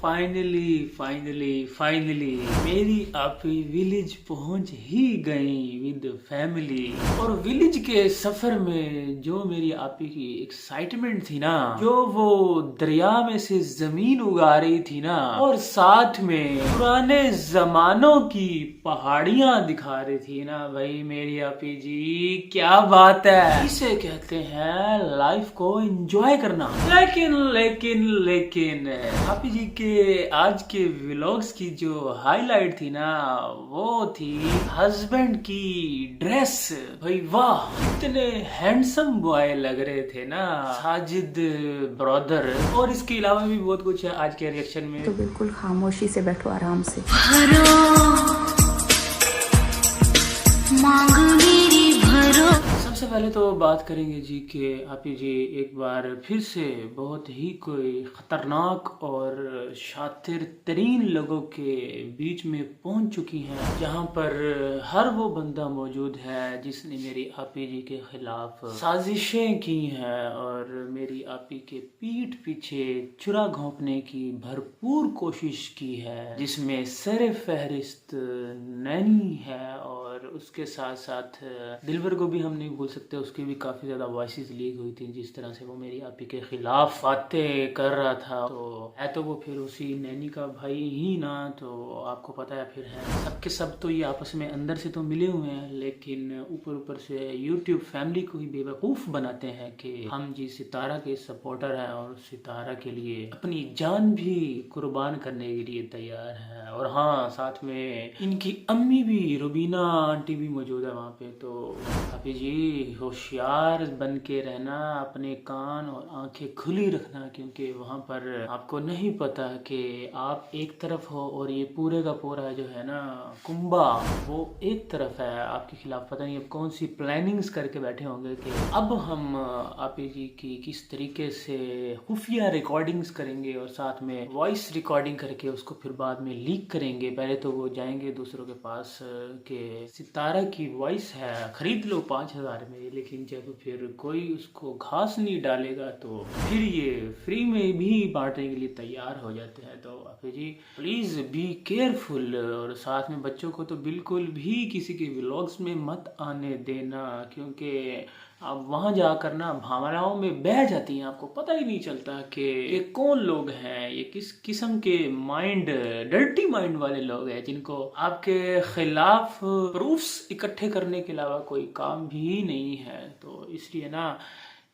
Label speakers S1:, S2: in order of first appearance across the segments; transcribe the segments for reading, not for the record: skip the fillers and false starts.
S1: Finally finally finally मेरी आपी village पहुंच ही गई विद फैमिली। और विलेज के सफर में जो मेरी आपी की एक्साइटमेंट थी ना, जो वो दरिया में से जमीन उगा रही थी ना, और साथ में पुराने जमानों की पहाड़ियां दिखा रही थी ना, भाई मेरी आपी जी क्या बात है। इसे कहते हैं लाइफ को एंजॉय करना। लेकिन लेकिन लेकिन आपी जी के आज के व्लॉग्स की जो हाईलाइट थी ना, वो थी हस्बैंड की ड्रेस। भाई वाह, कितने हैंडसम बॉय लग रहे थे ना साजिद ब्रदर। और इसके अलावा भी बहुत कुछ है आज के रिएक्शन में।
S2: तो बिल्कुल खामोशी से बैठो आराम से।
S1: सबसे पहले तो बात करेंगे जी कि आपी जी एक बार फिर से बहुत ही कोई खतरनाक और शातिर तरीन लोगों के बीच में पहुंच चुकी हैं, जहां पर हर वो बंदा मौजूद है जिसने मेरी आपी जी के खिलाफ साजिशें की हैं और मेरी आपी के पीठ पीछे चुरा घोंपने की भरपूर कोशिश की है, जिसमें सर फहरिस्त नैनी है और उसके साथ साथ दिलबर को भी हम नहीं भूल सकते। उसकी भी काफ़ी ज़्यादा वॉइसेस लीक हुई थी, जिस तरह से वो मेरी आपी के खिलाफ बातें कर रहा था। तो है तो वो फिर उसी नैनी का भाई ही ना, तो आपको पता है फिर है सबके सब तो ये आपस में अंदर से तो मिले हुए हैं, लेकिन ऊपर ऊपर से यूट्यूब फैमिली को ही बेवकूफ़ बनाते हैं कि हम जी सितारा के सपोर्टर हैं और सितारा के लिए अपनी जान भी कुर्बान करने के लिए तैयार हैं। और हाँ, साथ में इनकी अम्मी भी, रुबीना आंटी भी मौजूद है वहाँ पे। तो अभी जी होशियार बन के रहना, अपने कान और आंखें खुली रखना, क्योंकि वहाँ पर आपको नहीं पता कि आप एक तरफ हो और ये पूरे का पूरा जो है ना कुंबा वो एक तरफ है आपके खिलाफ। पता नहीं अब कौन सी प्लानिंग्स करके बैठे होंगे कि अब हम आपी जी की किस तरीके से खुफिया रिकॉर्डिंग्स करेंगे और साथ में वॉइस रिकॉर्डिंग करके उसको फिर बाद में लीक करेंगे। पहले तो वो जाएंगे दूसरों के पास के सितारा की वॉइस है खरीद लो 5,000 में, लेकिन जब फिर कोई उसको घास नहीं डालेगा तो फिर ये फ्री में भी बांटने के लिए तैयार हो जाते हैं। तो आपी जी प्लीज बी केयरफुल, और साथ में बच्चों को तो बिल्कुल भी किसी के व्लॉग्स में मत आने देना, क्योंकि आप वहाँ जाकर ना भावनाओं में बह जाती हैं। आपको पता ही नहीं चलता कि ये कौन लोग हैं, ये किस किस्म के माइंड, डर्टी माइंड वाले लोग हैं जिनको आपके खिलाफ प्रूफ्स इकट्ठे करने के अलावा कोई काम भी नहीं है। तो इसलिए ना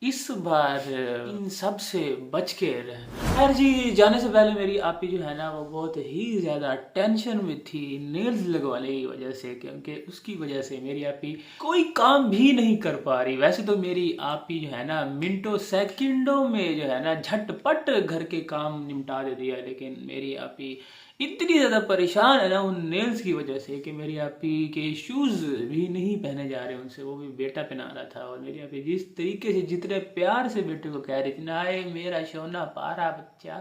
S1: इस बार इन सब से बच के रहना। खैर जी, जाने से पहले मेरी आपी जो है ना वो बहुत ही ज़्यादा टेंशन में थी नेल्स लगवाने की वजह से, क्योंकि उसकी वजह से मेरी आपी कोई काम भी नहीं कर पा रही। वैसे तो मेरी आपी जो है ना मिनटों सेकंडों में जो है ना झटपट घर के काम निपटा देती है, लेकिन मेरी आपी इतनी ज़्यादा परेशान है ना उन नेल्स की वजह से कि मेरी आपी के शूज़ भी नहीं पहने जा रहे उनसे, वो भी बेटा पहना रहा था। और मेरी आपी जिस तरीके से, जितने प्यार से बेटे को कह रही थी ना, आए मेरा सोना पारा बच्चा,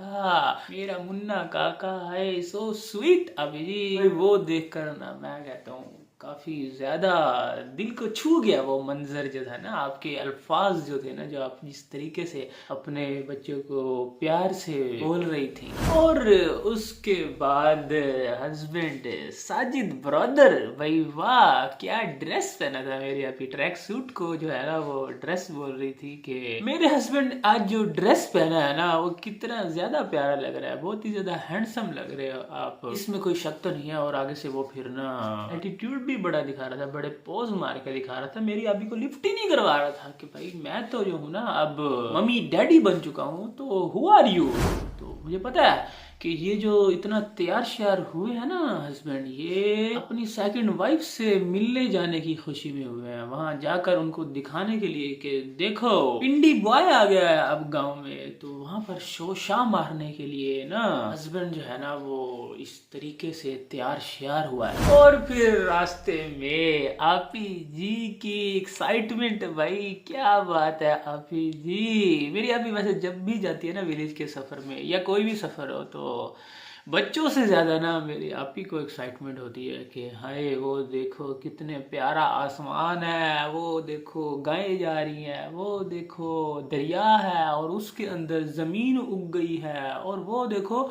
S1: मेरा मुन्ना काका है, सो स्वीट अभी जी, वो देख कर ना मैं कहता हूँ काफ़ी ज़्यादा दिल को छू गया वो मंजर जो था ना। आपके अल्फाज जो थे ना, जो आप जिस तरीके से अपने बच्चों को प्यार से बोल रही थी। और उसके बाद हस्बैंड साजिद ब्रदर, भाई वाह क्या ड्रेस पहना था मेरी आपकी, ट्रैक सूट को जो है ना वो ड्रेस बोल रही थी कि मेरे हस्बैंड आज जो ड्रेस पहना है ना वो कितना ज़्यादा प्यारा लग रहा है, बहुत ही ज़्यादा हैंडसम लग रहे हो आप, इसमें कोई शक तो नहीं है। और आगे से वो फिर ना एटीट्यूड भी बड़ा दिखा रहा था, बड़े पोज मार के दिखा रहा था, मेरी अभी को लिफ्ट ही नहीं करवा रहा था कि भाई मैं तो जो हूँ ना अब मम्मी डैडी बन चुका हूँ, तो हु आर यू। तो मुझे पता है कि ये जो इतना तैयार श्यार हुए हैं ना हस्बैंड, ये अपनी सेकंड वाइफ से मिलने जाने की खुशी में हुए हैं, वहां जाकर उनको दिखाने के लिए कि देखो पिंडी बॉय आ गया है अब गांव में। तो वहां पर शोशा मारने के लिए ना हस्बैंड जो है ना वो इस तरीके से तैयार श्यार हुआ है। और फिर रास्ते में आपी जी की एक्साइटमेंट, भाई क्या बात है आपी जी। मेरी आपी वैसे जब भी जाती है ना विलेज के सफर में या कोई भी सफर हो, तो बच्चों से ज़्यादा ना मेरी आपी को एक्साइटमेंट होती है कि हाय वो देखो कितने प्यारा आसमान है, वो देखो गायें जा रही हैं, वो देखो दरिया है और उसके अंदर ज़मीन उग गई है, और वो देखो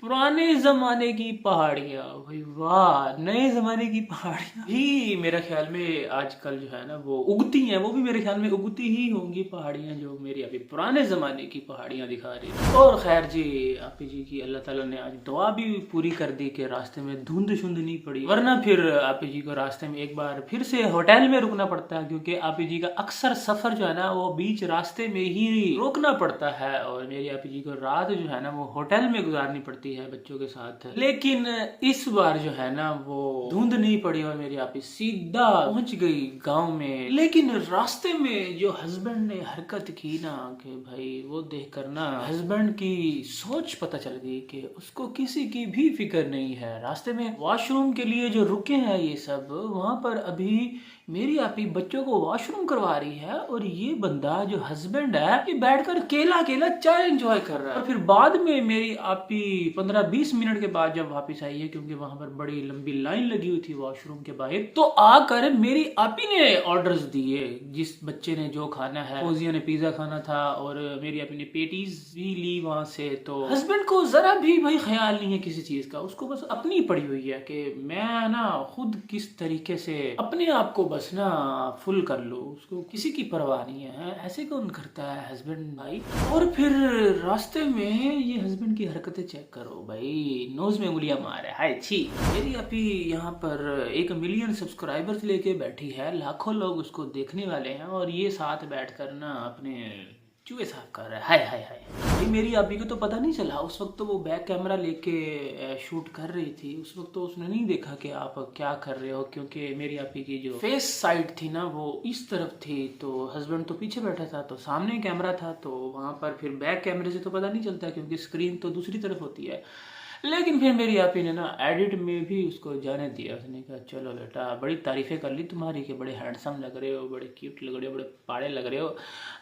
S1: पुराने जमाने की पहाड़ियाँ, भाई वाह, नए जमाने की पहाड़ियाँ भी मेरा ख्याल में आजकल जो है ना वो उगती हैं, वो भी मेरे ख्याल में उगती ही होंगी पहाड़ियाँ जो मेरी अभी पुराने जमाने की पहाड़ियाँ दिखा रही हैं। और खैर जी, आपी जी की अल्लाह ताला ने आज दुआ भी पूरी कर दी कि रास्ते में धुंध शुंध नहीं पड़ी, वरना फिर आपी जी को रास्ते में एक बार फिर से होटल में रुकना पड़ता है, क्योंकि आपी जी का अक्सर सफर जो है ना वो बीच रास्ते में ही रोकना पड़ता है, और मेरी आपी जी को रात जो है ना वो होटल में गुजारनी पड़ती है बच्चों के साथ। लेकिन इस बार जो है ना वो धुंध नहीं पड़ी और मेरी आपी सीधा पहुंच गई गांव में। लेकिन रास्ते में जो हस्बैंड ने हरकत की ना कि भाई वो देखकर ना हस्बैंड की सोच पता चल गई कि उसको किसी की भी फिक्र नहीं है। रास्ते में वॉशरूम के लिए जो रुके हैं ये सब, वहां पर अभी मेरी आपी बच्चों को वॉशरूम करवा रही है और ये बंदा जो हस्बैंड है ये बैठकर केला केला चाय एंजॉय कर रहा है। और फिर बाद में मेरी आपी 15-20 मिनट के बाद जब वापस आई है, क्योंकि वहां पर बड़ी लंबी लाइन लगी हुई थी वॉशरूम के बाहर, तो आकर मेरी आपी ने ऑर्डर्स दिए जिस बच्चे ने जो खाना है। फौजिया ने पिज्जा खाना था और मेरी आपी ने पेटीज भी ली वहां से। तो हस्बैंड को जरा भी भाई ख्याल नहीं है किसी चीज का, उसको बस अपनी पड़ी हुई है कि मैं ना खुद किस तरीके से अपने आप को बस ना फुल कर लो, उसको किसी की परवाह नहीं है। ऐसे कौन करता है हस्बैंड भाई। और फिर रास्ते में ये हस्बैंड की हरकतें चेक करो भाई, नोज में उंगलियां मारे, हाय छी। मेरी अभी यहाँ पर 1 मिलियन सब्सक्राइबर्स लेके बैठी है, लाखों लोग उसको देखने वाले हैं और ये साथ बैठकर ना अपने चूहे साफ कर रहा है, हाय हाय हाय। भाई मेरी आपी को तो पता नहीं चला, उस वक्त तो वो बैक कैमरा लेके शूट कर रही थी, उस वक्त तो उसने नहीं देखा कि आप क्या कर रहे हो, क्योंकि मेरी आपी की जो फेस साइड थी ना वो इस तरफ थी, तो हस्बैंड तो पीछे बैठा था, तो सामने कैमरा था, तो वहां पर फिर बैक कैमरे से तो पता नहीं चलता क्योंकि स्क्रीन तो दूसरी तरफ होती है। लेकिन फिर मेरी आपी ने ना एडिट में भी उसको जाने दिया, उसने कहा चलो बेटा बड़ी तारीफें कर ली तुम्हारी कि बड़े हैंडसम लग रहे हो, बड़े क्यूट लग रहे हो, बड़े पाड़े लग रहे हो,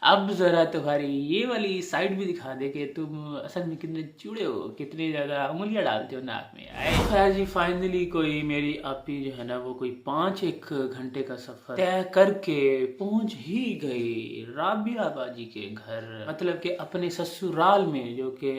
S1: अब जरा तुम्हारी ये वाली साइड भी दिखा दे कि तुम असल में कितने चूड़े हो, कितनी ज्यादा उंगलियां डालते हो नाक में। तो खैर जी फाइनली कोई मेरी आपी जो है ना वो कोई 5-1 घंटे का सफर तय करके पहुंच ही गई राबिया बाजी के घर, मतलब कि अपने ससुराल में, जो कि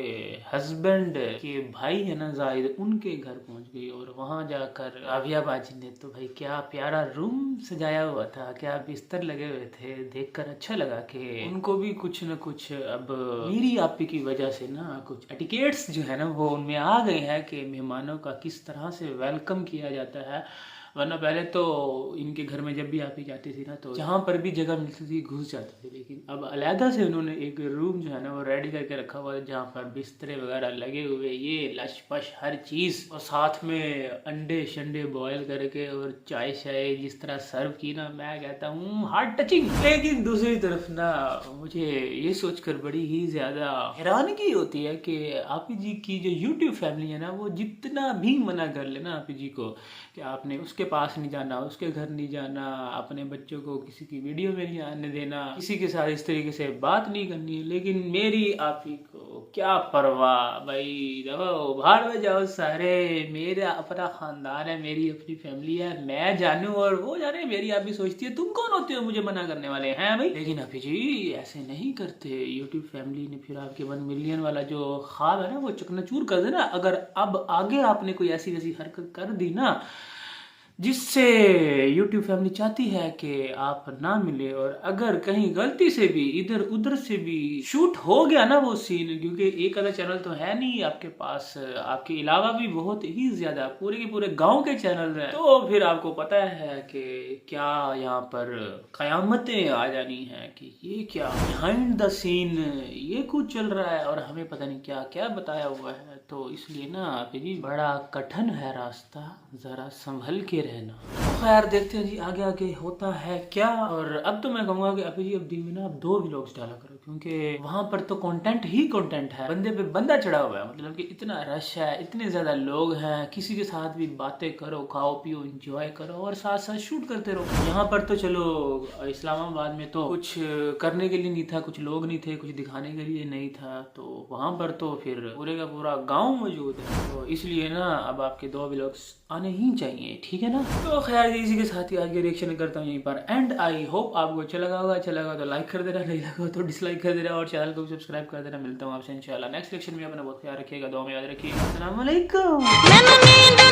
S1: हस्बैंड के भाई है ना जाहिद, उनके घर पहुंच गई। और वहां जाकर राबिया बाजी ने तो भाई क्या प्यारा रूम सजाया हुआ था, क्या बिस्तर लगे हुए थे, देखकर अच्छा लगा कि उनको भी कुछ न कुछ अब मेरी आपी की वजह से ना कुछ एटिकेट्स जो है ना वो उनमें आ गए हैं कि मेहमानों का किस तरह से वेलकम किया जाता है। वरना पहले तो इनके घर में जब भी आप ही जाती थी ना तो जहाँ पर भी जगह मिलती थी घुस जाते थे, लेकिन अब अलहदा से उन्होंने एक रूम जो है ना वो रेडी करके रखा हुआ है जहाँ पर बिस्तरे वगैरह लगे हुए, ये लश पश हर चीज़, और साथ में अंडे शंडे बॉयल करके और चाय शाय जिस तरह सर्व की ना, मैं कहता हूँ हार्ट टचिंग। लेकिन दूसरी तरफ ना मुझे ये सोचकर बड़ी ही ज़्यादा हैरानगी होती है कि आपी जी की जो यूट्यूब फैमिली है ना वो जितना भी मना कर ले ना आपी जी को कि आपने उसके पास नहीं जाना, उसके घर नहीं जाना, अपने बच्चों को किसी की वीडियो में नहीं आने देना, किसी के साथ इस तरीके से बात नहीं करनी, लेकिन मेरी आपी को क्या परवाह भाई, दबो बाहर में जाओ सारे, मेरा अपना खानदान है, मेरी अपनी फैमिली है, मैं जानू और वो जाने। मेरी आपी सोचती है तुम कौन होते हो मुझे मना करने वाले हैं भाई। लेकिन आपी जी ऐसे नहीं करते, यूट्यूब फैमिली ने फिर आपके 1 मिलियन वाला जो ख्वाब है ना वो चकनाचूर कर देना अगर अब आगे आपने कोई ऐसी वैसी हरकत कर दी ना जिससे यूट्यूब फैमिली चाहती है कि आप ना मिले। और अगर कहीं गलती से भी इधर उधर से भी शूट हो गया ना वो सीन, क्योंकि एक आधा चैनल तो है नहीं आपके पास, आपके अलावा भी बहुत ही ज्यादा पूरे के पूरे गांव के चैनल हैं, तो फिर आपको पता है कि क्या यहाँ पर कयामतें आ जानी है कि ये क्या बिहाइंड द सीन ये कुछ चल रहा है और हमें पता नहीं क्या क्या बताया हुआ है। तो इसलिए ना अभी बड़ा कठिन है रास्ता, जरा संभल के रहना। तो खैर देखते हैं जी आगे आगे होता है क्या। और अब तो मैं कहूँगा कि अभी जी अब दिन में ना आप 2 व्लॉग्स डाला करो, क्योंकि वहाँ पर तो कंटेंट ही कंटेंट है, बंदे पे बंदा चढ़ा हुआ है, मतलब कि इतना रश है, इतने ज्यादा लोग हैं, किसी के साथ भी बातें करो, खाओ पियो, एंजॉय करो और साथ साथ शूट करते रहो। यहाँ पर तो चलो इस्लामाबाद में तो कुछ करने के लिए नहीं था, कुछ लोग नहीं थे, कुछ दिखाने के लिए नहीं था, तो वहाँ पर तो फिर पूरे का पूरा गाँव मौजूद है, तो इसलिए ना अब आपके 2 व्लॉग्स आने ही चाहिए, ठीक है ना। तो खैर इसी के साथ ही आज के रिएक्शन करता हूँ यहीं पर एंड। आई होप आपको अच्छा लगा होगा, अच्छा लगा तो लाइक कर देना, नहीं लगा तो डिसलाइक लाइक कर देना और चैनल को भी सब्सक्राइब कर देना। मिलता हूँ आपसे इंशाल्लाह नेक्स्ट लेक्चर में। अपना बहुत ख्याल रखिएगा, दुआ में याद रखिएगा। अस्सलाम वालेकुम।